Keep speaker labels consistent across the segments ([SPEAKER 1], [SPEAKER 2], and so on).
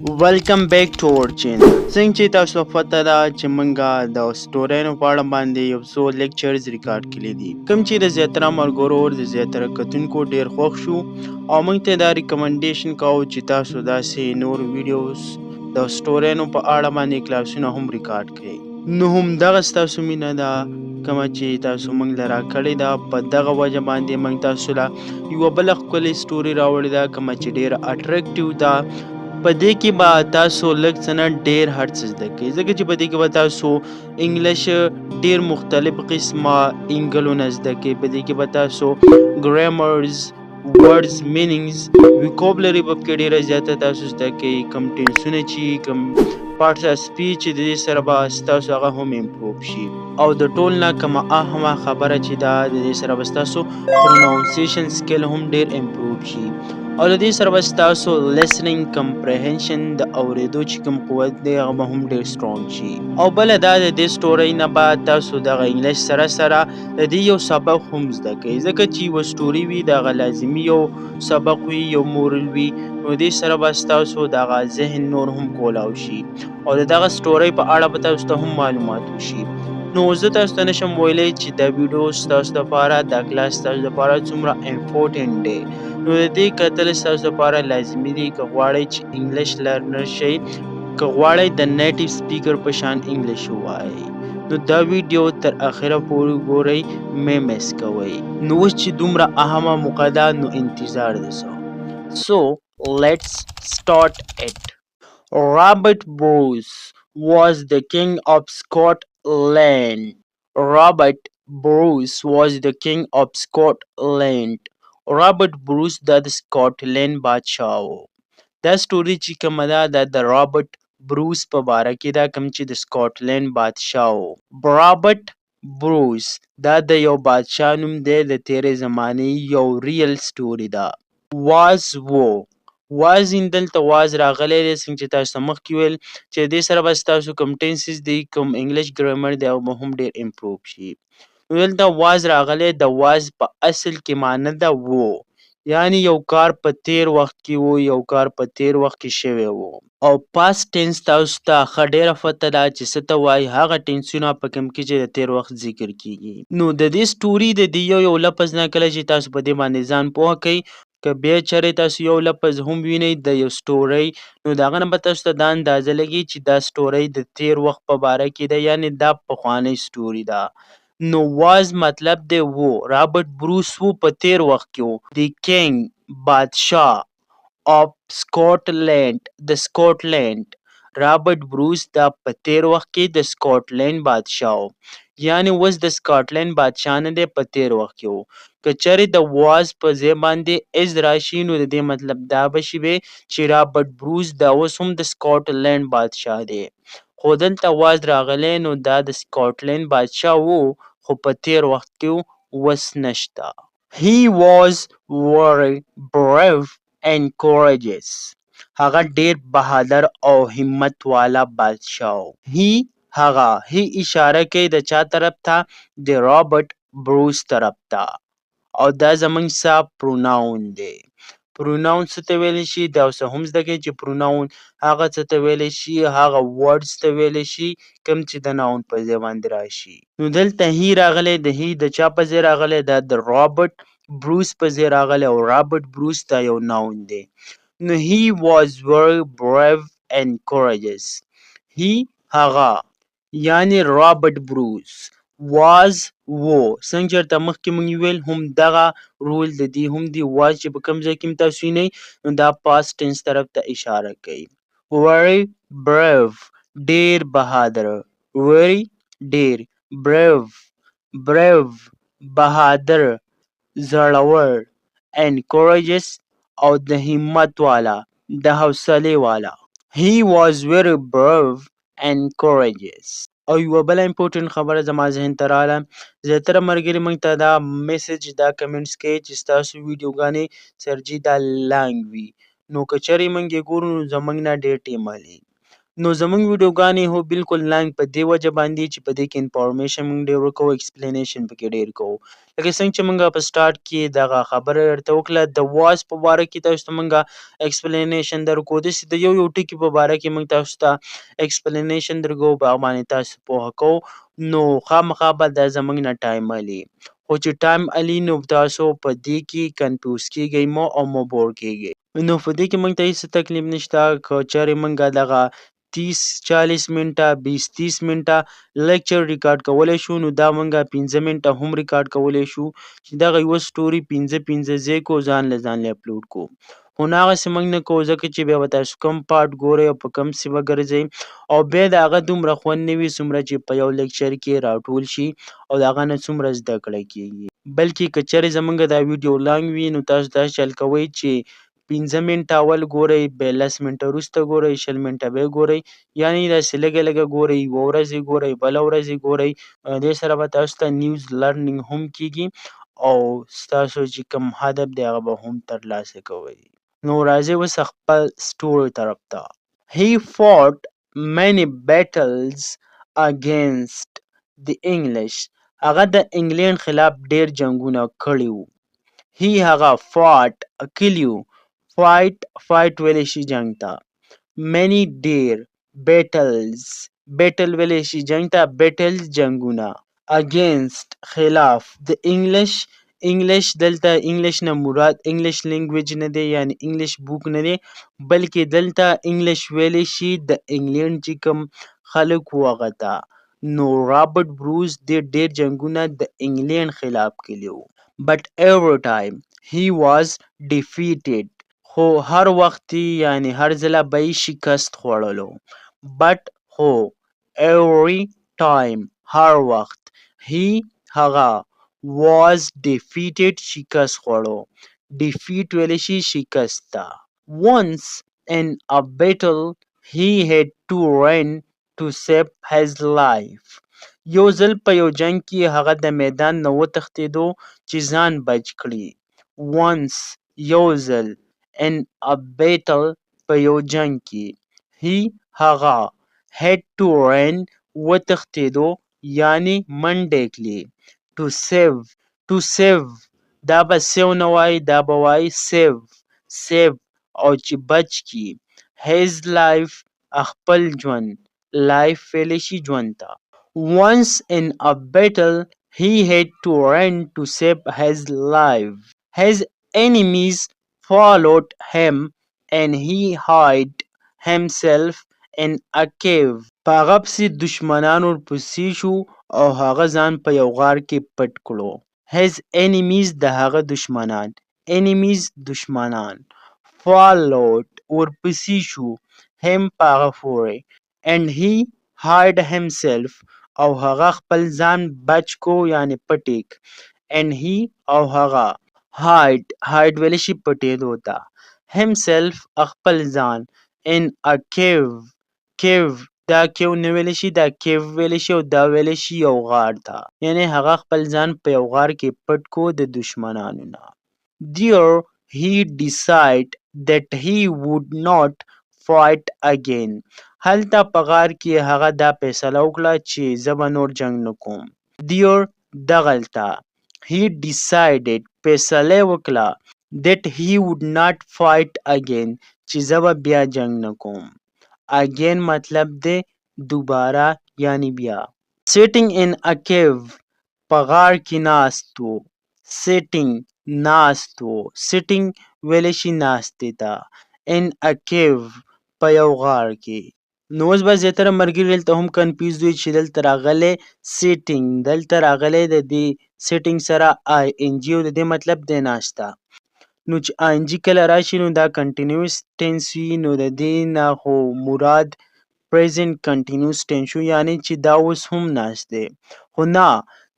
[SPEAKER 1] Welcome back to our channel. څنګه چې تاسو ته پته ده چې موږ د ستوريانو په اړه باندې یو څو لیکچرز ریکارډ کړي دي کوم چې د زیاتره ملګرو او د زیاتره کتونکو ډیر خوښ شو او موږ ته دا ریکمنډیشن کوو چې تاسو داسې نور ویډیوز د ستوريانو په اړه باندې کلاسونه هم ریکارډ کړئ نو هم دغه ستاسو مینه ده کومه چې تاسو موږ لرا کړې ده په دغه وجه باندې موږ تاسو له یو بل ښکلې سټوري راوړې ده کومه چې ډیره اټریکټیو ده په دې کې به تاسو لږ څه نه ډېر هر څه زده کړئ ځکه چې په دې کې به تاسو انګلیش ډېر مختلف قسمه انګلونه زده کړئ په دې کې به تاسو ګرامرز ورډز مینینګز ویکابلري به پکې ډېره زیاته تاسو زده کړئ کم ټینسونه چې کم پارټس اف سپیچ د دې سره به ستاسو هغه هم امپروو شي او د ټول نه کومه اهمه خبره چې ده د دې سره به ستاسو پروناونسیشن سکل هم ډېر امپروو شي او د دې سره به ستاسو لیسننګ کمپریهنشن د اورېدو چې کوم قوت دی هغه به هم ډېر سټرونګ شي او بله دا د دې سټورۍ نه به تاسو دغه انګلیش سره سره د دې یو سبق هم زده کوئ ځکه چې یوه سټوري وي دغه لازمي یو سبق وي یو مورل وي نو دې سره به ستاسو دغه ذهن نور هم کولاو شي او د دغه سټورۍ په اړه به تاسو ته هم معلومات وشي نو زه تاسو ته نشم ویلی چې دا ویډیو ستاسو دپاره دا کلاس ستاسو دپاره څومره امپورټنټ دی نو د دې کتل ستاسو دپاره لازمي دی که غواړئ چې انګلیش لرنر شئ که غواړئ د نیټیو سپیکر په شان انګلیش ووایئ نو دا ویډیو تر اخره پورې ګورئ مې مس کوئ نو اوس چې دومره اهمه موقع ده نو انتظار ده So let's start it. Robert Bruce was the king of Scotland. Robert Bruce was the king of Scotland. رابرټ بروس دا د سکاټلند بادشاه و دا سټوري چې کومه ده دا د رابرټ بروس په باره کې ده کوم چې د سکاټلند بادشاه و رابرټ بروس دا د یو بادشاه نوم دی د تیرې زمانې یو ریل سټوري ده واز واز دلته واز راغلی دی څنګه چې تاسو ته مخکې ویل چې دې سره به ستاسو کوم ټینسز دي کوم انګلیش ګرامر دی هغه به هم ډېر امپروو شي نو دلته واز راغلی د واز په اصل کې معنی ده وو یعنی یو کار په تیر وخت کې وو یو کار په تیر وخت کې شوی وو او پاست ټینس تاسو ته ښه ډېره پته ده چې څه ته وایي هغه ټینسونه په کوم کې چې د تیر وخت ذکر کیږي نو د دې سټوري د دې یو لفظ نه کله چې تاسو په دې باندې ځان پوهه کوئ که بیا چېرې تاسو یو لفظ هم وینئ د یو سټورۍ نو د هغه نه به تاسو ته دا اندازه لګي چې دا سټورۍ د تیر وخت په باره کې ده یعنې دا پخوانۍ سټوري ده نو واز مطلب دی وو رابرټ بروس وو په تیر وخت کې وو د کینګ بادشاه اف سکاټلند د سکاټلند رابرټ بروس دا په تیر وخت کې د سکاټلند بادشاه و یعنی اوس د سکاټلند بادشاه نه دی په تیر وخت کې وو که چېرې د واز په ځای باندې از راشي نو د دې مطلب دا به شي چې رابرټ بروس دا اوس هم د سکاټلند بادشاه دی خو دلته واز راغلی نو دا د سکاټلند بادشاه وو خو په تیر وخت کې اوس نشته He was very brave and courageous. هغه ډیر بهادر او همت والا بادشاه و هغه اشاره کوي د چا طرف ته د رابرټ بروس طرف ته او دا زمونږ څه پروناون دی پروناون څه ته ویلی شي دا اوس هم زده کوئ چې پروناون هغه څه ته ویلی شي هغه ورډز ته ویلی شي کوم چې د ناون په ځای باندې راشي نو دلته هی راغلی د چا په ځای راغلی دا د رابرټ بروس په ځای راغلی او رابرټ بروس دا یو ناون دی نو he was very brave and courageous هغه یعنی رابرټ بروس واز وو څنګه چې ورته مخکې مونږ ویل هم دغه رول د دې هم دی واز چې په کوم ځای کې هم تاسو وینئ نو دا پاست ټینس طرف ته اشاره کوي very brave ډیر بهادر very ډیر brave بهادر زړور and courageous او د همت والا د حوصلې والا he was very brave and courageous او یوه بله امپورټنټ خبره زما ذهن ته راغله زیاتره ملګري موږ ته دا میسج دا کمنټس کوي چې ستاسو ویډیوګانې سر جي دا لانګ وي نو که چېرې موږ یې ګورو نو زموږ نه ډېر ټیم اخلي نو زمونږ ویډیوګانې هو بالکل لنډ په دې وجه باندې چې په دې کې انفارمیشن موږ ډېر ورکوو، ایکسپلینیشن پکې ډېر کوو. لکه څنګه چې موږ په سټارټ کې دغه خبره درته وکړه د واز په باره کې تاسو ته موږ ایکسپلینیشن درکوو. داسې د یو ټکي په باره کې موږ تاسو ته ایکسپلینیشن درکوو، په هغه باندې تاسو پوهه کوو. نو خامخا به دا زموږ نه ټایم الي، خو چې ټایم الي نو تاسو په دې کې کنفیوز کیږئ مو او مو بور کیږئ. نو په دې کې موږ ته هیڅ تکلیف نشته که چېرې موږ دغه 30-40 منټه 20-30 منټه لیکچر ریکارډ کولی شو، نو دا موږ 15 منټه هم ریکارډ کولی شو چې دغه یوه سټوري 15 ځای کو ځان له اپلوډ کو. خو نه هغسې موږ نه کوو ځکه چې بیا به تاسو کوم پارټ ګورئ او په کوم سي به ګرځئ او بیا د هغه دومره خوند نه وي څومره چې په یو لیکچر کې راټول شي او د هغه نه څومره زده کړه کیږي. بلکې که چېرې زموږ دا ویډیو لانګ وي نو تاسو داسې چل کوئ چې 15 منټه اول ګورئ، بیا 10 منټه وروسته ګورئ، 20 منټه بیا ګورئ، یعنې داسې لږه لږه ګورئ، یوه ورځ یې ګورئ، بله ورځ یې ګورئ. دې سره به تاسو ته نیوز لرنینګ هم کیږي او ستاسو چې کوم هدف دی هغه به هم ترلاسه کوئ. نو راځئ اوس خپل سټوري طرف ته. He fought many battles against the English. هغه د انګلینډ خلاف ډیر جنگونه کړي وو. He هغه fought کلیو fight ویلی شي جنگ ته. many ډیر battles battle ویلی شي جنگ ته battles جنگونه against خلاف د انګلیش دلته انګلیش نه مراد انګلیش لینګویج نه دی یعنی انګلیش بوک نه دی بلکې دلته انګلیش ویلی شي د انګلینډ چې کوم خلک وو هغه ته. نو رابرټ بروس ډیر جنگونه د انګلینډ خلاف کړي وو. but every time he was defeated خو هر وخت یعنی هر ځله به یې شکست خوړلو. but خو every time هر وخت he هغه was defeated شکست خوړو. defeat ویلی شي شکست ته. once in a battle he had to run to save his life. یو ځل په یو جنگ کې هغه د میدان نه وتښتېدو چې ځان بچ کړي. once یو ځل in a battle په یو جنگ کې he هغه had to run وتښتېدو یعنی منډې کړي. to save دا به save نه وای دا به وای save او چې بچ کی. his life خپل ژوند life ویلی شي ژوند ته. once in a battle he had to run to save his life. his enemies followed him and he hid himself in a cave. په هغه پسې دشمنان ورپسې شو او هغه ځان په یو غار کې پټ کړو. his enemies د هغه دشمنان enemies دشمنان followed ورپسې شو him په هغه پورې and he hid himself او هغه خپل ځان بچ کو یعنی پټیک. and he او هغه hide ویلی شي پټېدو ته. himself خپل ځان in a cave دا کیو نه ویلی شي دا کیو ویلی شي او دا ویلی شي یو غار ته یعنی هغه خپل ځان په یو غار کې پټ کو د دشمنانو نه. there he decided that he would not fight again. هلته په غار کې هغه دا فیصله وکړه چې زه به نور جنگ نه کوم. there دغلته he decided فیصله وکړه that he would not fight again چې زه به بیا جنگ نه کوم. again مطلب دی دوباره یعنی بیا. sitting in a cave په غار کې ناست و. sitting ناست و sitting ویلی شي ناستې ته. in a cave په یو غار کې. نو اوس به زیاتره ملګري دلته هم کنفیوز وي چې دلته راغلی sitting دلته راغلی د دې sitting سره ing او د دې مطلب دی ناسته. نو چې ing کله راشي نو دا کنټینیوس ټینس وي نو د دې نه خو مراد present continuous tense شو یعنی چې دا اوس هم ناست دی. خو نه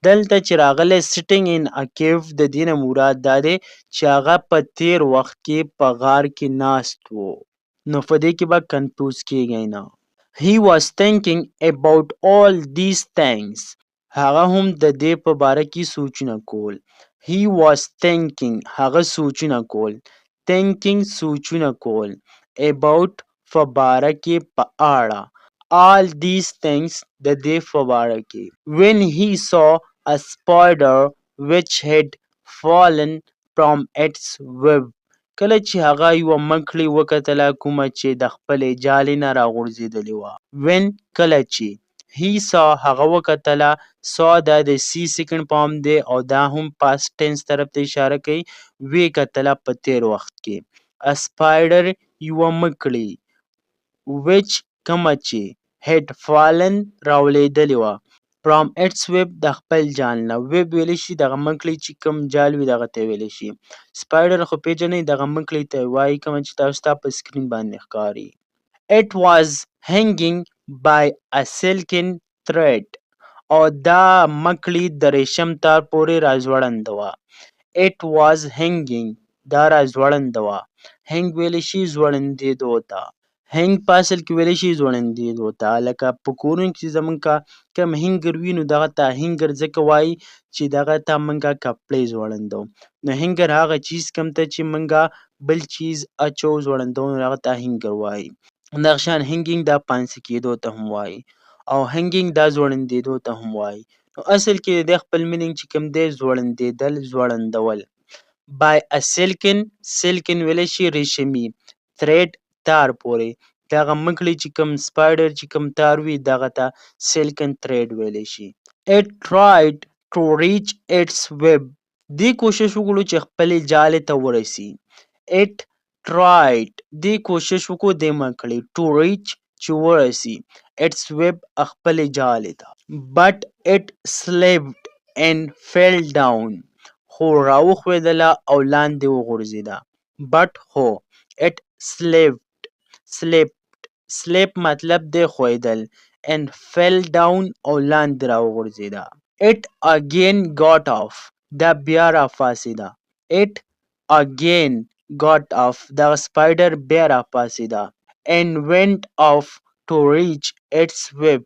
[SPEAKER 1] دلته چې راغلی sitting in a cave د دې نه مراد دا دی چې هغه په تیر وخت کې په غار کې ناست و. نو په دې کې به کنفیوز کیږئ نه. he was thinking about all these things. هغه هم د دې په باره کې سوچونه کول. he was thinking هغه سوچونه کول thinking سوچونه کول about فباره کې په اړه. All these things د دې په باره کې. When he saw a spider which had fallen from its web. کله چې هغه یوه مکړې وکتله کومه چې د خپلې جالې نه راغورځېدلې وه. When کله چې he saw هغه وکتله saw دا د سی سیکنډ فارم دی او دا هم past tense طرف ته اشاره کوي. وی کتله په تیر وخت کې. A spider یوه مکړې which کومه چې had fallen راولوېدلې وه from its web د خپل جال نه. ویب ویلی شي دغه مکړې چې کوم جال وي دغه ته ویلی شي. سپایډر خو پیژنئ دغه مکړې ته وایي کومه چې تاسو ته په سکرین باندې ښکاري. It was hanging by a silken thread. او دا مکړې د ریشم تار پورې راځوړنده وه. It was hanging دا راځوړنده وه. hang ویلی شي ځوړندېدو ته. هنګ په اصل کې ویلی شي ځوړندېدو ته. لکه په کورونو کې زمونږ کوم هینګر وي نو دغه ته هینګر ځکه وایي چې دغه ته مونږه کپړې ځوړندو. نو هینګر هغه چیز کوم ته چې مونږه بل چیز اچو ځوړندو نو هغه ته هینګر وایي. دغه شان هینګینګ دا پانسه کېدو ته هم وایي او هینګینګ دا ځوړندېدو ته هم وایي. نو اصل کې د خپل مینینګ چې کوم دی ځوړندېدل ځوړندول. by a silken ویلی شي ریشمي thread تار پورې. دغه مکړې چې کوم سپایډر چې کوم تار وي دغه ته silken thread ویلی شي. It tried to reach its web. دې کوشش وکړو چې خپلې جالې ته ورسي. It tried دې کوشش وکړو دې مکړې to reach چې ورسي its web خپلې جالې ته. But it slipped and fell down. خو راوښوېدله او لاندې وغورځېده. But خو it slip مطلب دی ښویدل and fell down او لاندې راوغورځېده. It again got off دا بیا راپاڅېده. It again got off دغه سپایډر بیا راپاڅېده and went off to reach its web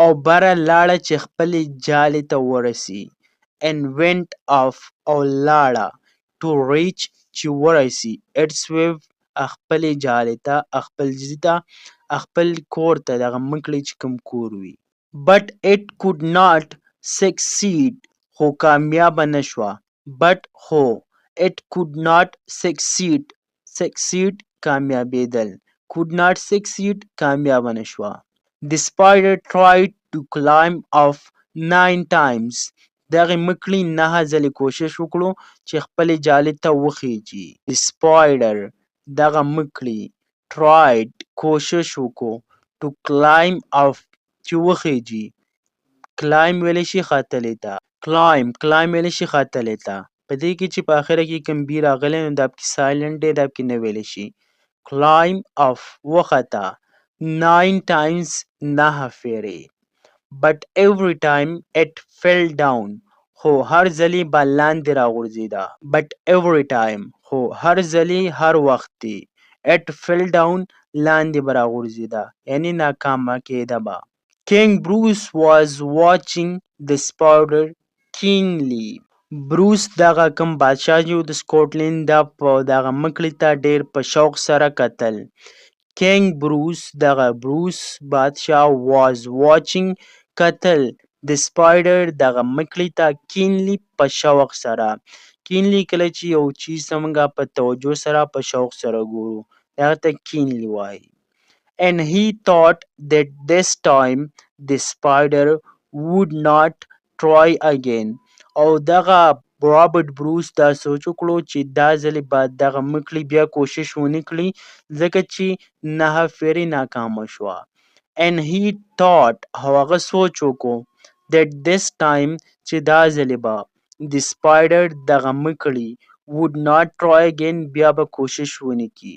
[SPEAKER 1] او بره لاړه چې خپلې جالې ته ورسي. and went off او لاړه to reach چې ورسي its web خپلې جالې ته خپل ځي ته خپل کور ته دغه مکړې چې کوم کور وي. but it could not succeed خو کامیابه نه شوه. but خو it could not succeed کامیابېدل. could not succeed کامیابه نه شوه. The spider tried to climb off 9 times. دغه مکړې 9 ځلې کوشش وکړو چې خپلې جالې ته وخیږي. The spider دغه مکړې tried کوشش وکړو to climb off چې وخیږي. climb ویلی شي ختلې ته. climb ویلی شي ختلې ته. په دې کې چې په آخره کې کوم بي راغلی نو دا پکې سایلنټ دی دا پکې نه ویلی شي. climb off وخته 9 times 9 فیرې. but every time it fell down خو هر ځلې به لاندې راغورځېده. but every time خو هر ځلې هر وخت دی it fell down لاندې به راغورځېده یعنی ناکامه کېده به. King Bruce was watching the spider keenly. بروس دغه کوم بادشاه چې و د سکاټلند دا په دغه مکړې ته ډېر په شوق سره کتل. King Bruce دغه بروس بادشاه was watching کتل د سپایډر دغه مکړې ته keenly په شوق سره. keenly کله چې یو چیز ته موږ په توجه سره په شوق سره ګورو هغه ته keenly وایي. and he thought that this time the spider would not try again. او دغه رابرټ بروس دا سوچ وکړو چې دا ځلې به دغه مکړې بیا کوشش ونه کړي ځکه چې 9 فیرې ناکامه شوه. and he thought او هغه سوچ وکړو that this time چې دا ځلې به the spider دغه مکړې would not try again بیا به کوشش ونه کړي.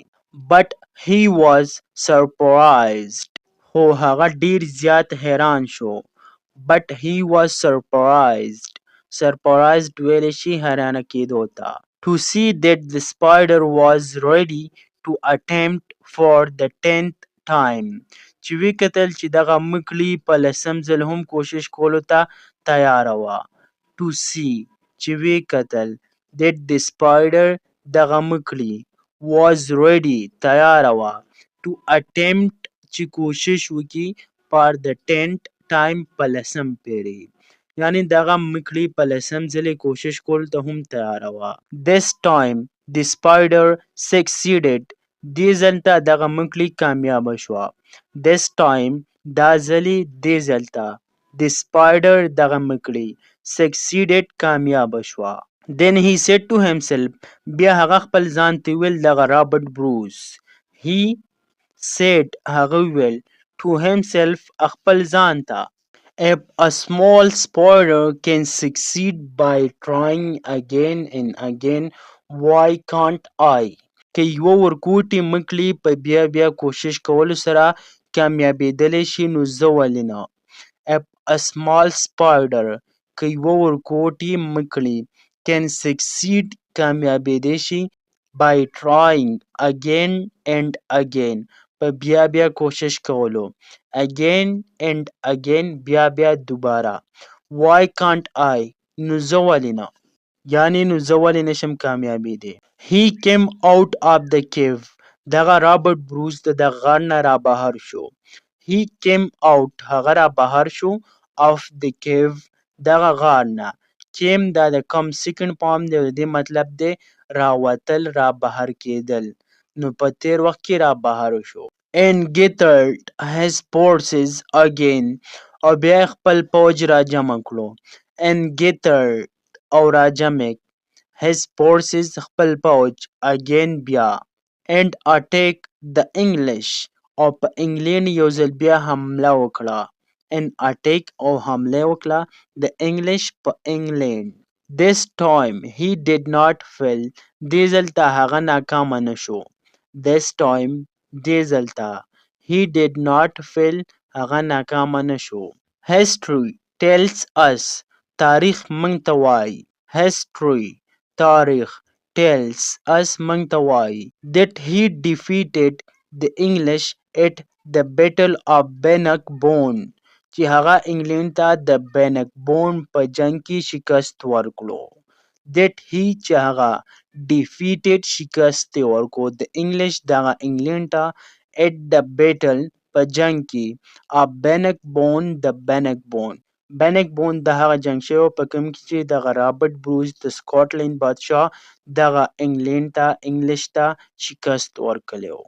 [SPEAKER 1] but he was surprised خو هغه ډیر زیات حیران شو. but he was surprised ویلی شي حیرانه کېدو ته. to see that the spider was ready to attempt for the 10th time. چې وی کتل چې دغه مکړې په 10م ځل هم کوشش کولو ته تیاره وه. to see چې وی کتل that the spider دغه مکړې was ready تیاره وه to attempt چې کوشش وکړي for the 10th time په لسم پیري یعنی دغه مکړي په لسم ځلې کوشش کول ته هم تیاره وه. This time the spider succeeded. دې ځل ته دغه مکړي کامیابه شوه. This time دا ځلې دې ځل ته the spider دغه مکړي succeeded کامیابه شوه. Then he said to himself. بیا هغه خپل ځان ته ویل دغه رابرټ بروس. He said هغه ویل to himself خپل ځان ته. If a small spider can succeed by trying again and again, why can't I? که یوه ورکوټې مکړي په بیا بیا کوشش کولو سره کامیابېدلی شي نو زه ولې نه. If a small spider که یوه ورکوټې مکړي can succeed کامیابېدی شي by trying again and again په بیا بیا کوشش کولو again and again بیا بیا دوباره why can't I نو زه ولې نه یعنی نو زه ولې نشم کامیابېدی. He came out of the cave. دغه رابرټ بروس د غار نه را بهر شو. He came out هغه را بهر شو of the cave دغه غار نه. came دا د کم سیکنډ فارم دی او د دې مطلب دی راوتل را بهر کېدل نو په تیر وخت کې را بهر شو. And gathered his forces again او بیا خپل پوج را جمع کړو. And gathered او را جمع his forces خپل پوج again بیا. And attack the English او په انګلینډ یو ځل بیا حمله وکړه. And attack او حمله وکړه the English په انګلینډ. This time he did not fail. دې ځل ته هغه ناکامه نشو. This time دې ځل ته he did not fail هغه ناکامه نشو. History tells us تاریخ موږ ته وایي. History تاریخ tells us موږ ته وایي that he defeated the English at the Battle of Bannockburn چې هغه انګلینډ ته د بینکبورن په جنګ کې شکست ورکړو. That he چې هغه defeated شکست یې ورکړو د انګلیش دغه انګلینډ ته at the battle په جنګ کې of Bannockburn د بینکبورن. بینکبورن د هغه جنګ شوی په کوم کې چې دغه رابرټ بروس د سکاټلینډ بادشاه دغه انګلینډ ته انګلیش ته شکست ورکړی و.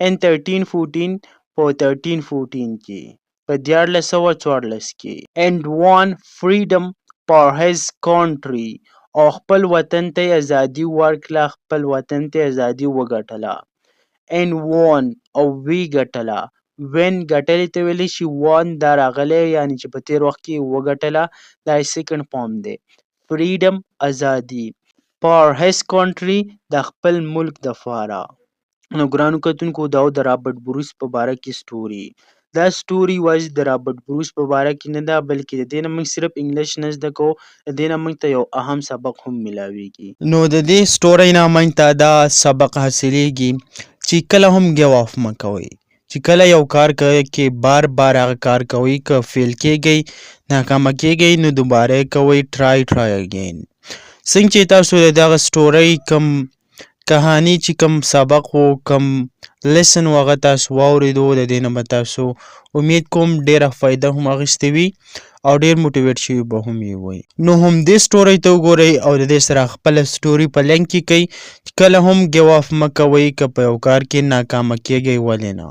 [SPEAKER 1] In 1314 په 1314 کې په 1414 کې and won freedom for his country او خپل وطن ته ازادي ورکړه خپل وطن ته ازادي وګټله. And won او وی ګټله when ګټلې ته ویلی شي won دا راغلی یعنی چې په تیر وخت کې وګټله دا سیکنډ فارم دی. freedom ازادي for his country د خپل ملک دپاره. نو ګرانو کتونکو دا و د رابرټ بروس په باره کې سټوري. دا سټوري یوازې د رابرټ بروس په باره کې نه ده بلکې د دې نه موږ صرف انګلیش نه زده کوو د دې نه موږ ته یو اهم سبق هم میلاویږي. نو د دې سټوري نه موږ ته دا سبق حاصلیږي چې کله هم ګیو آف مه کوئ. چې کله یو کار کوئ کې بار بار هغه کار کوئ که فیل کیږئ ناکامه کیږئ نو دوباره یې کوئ ټرای اګین. څنګه چې تاسو د دغه سټوري کم کهانی چې کم سبق و کم لیسن و هغه تاسو واورېدو د دې نه به تاسو امید کوم ډېره فایده هم اخیستې وي او ډېر موټیویټ شوي به هم یې وئ. نو هم دې سټورۍ ته وګورئ او د دې سره خپله سټوري په لینک کې کوئ چې کله هم ګیو آف مه کوئ که په یو کار کې ناکامه کیږئ ولې نه.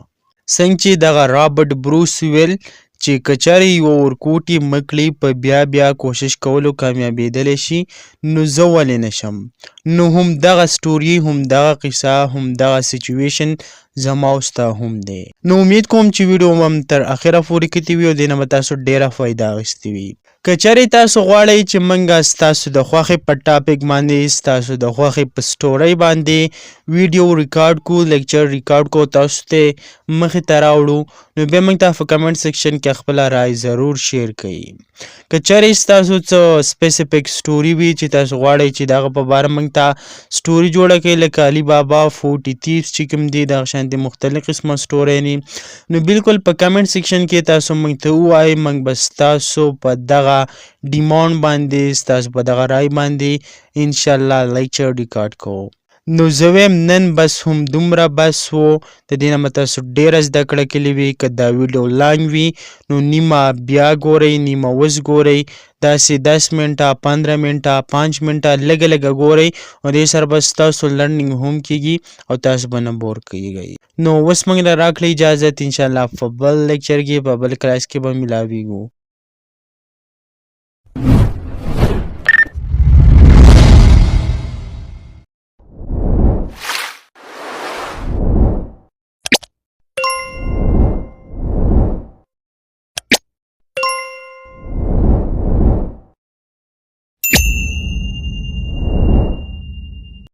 [SPEAKER 1] څنګه چې دغه رابرټ بروس ویل چې که چېرې یوه ورکوټې مکړې په بیا بیا کوشش کولو کامیابېدلی شي نو زه ولې نشم. نو هم دغه سټوري هم دغه قصه هم دغه سچویشن زما او ستا هم دی. نو امید کوم چې ویډیو هم تر اخره پورې کتې وي او دې نه به تاسو ډېره فایده اخیستې وي. که چېرې تاسو غواړئ چې موږ ستاسو د خوښې په ټاپک باندې ستاسو د خوښې په سټورۍ باندې ویډیو ریکارډ کړو لیکچر ریکارډ کړو تاسو ته مخې ته راوړو نو بیا موږ ته په کمنټ سیکشن کې خپله رای ضرور شیر کړئ. که چېرې ستاسو څه سپیسیفیک سټوري وي چې تاسو غواړئ چې دغه په باره موږ ته سټوري جوړه کړئ لکه علي بابا 40 تیپس چې کوم دي دغه شانتې مختلف قسمه سټورۍ دي نو بالکل په کمنټ سیکشن کې تاسو موږ ته ووایئ موږ به ستاسو په دغه ډیمانډ باندې ستاسو په دغه رای باندې انشاءالله لیکچر ریکارډ کوو. نو زه وایم نن بس هم دومره بس و د دې نه به تاسو ډېره زده کړه کړې وي. که دا ویډیو لانګ وي نو نیمه بیا ګورئ، نیمه اوس ګورئ، داسې 10 منټه 15 منټه 5 منټه لږه لږه ګورئ او دې سره به ستاسو لرنینګ هم کیږي او تاسو به نه بور کیږئ. نو اوس موږ له راکړئ اجازت، انشاءالله په بل لیکچر کې په بل کلاس کې به ملاویږو.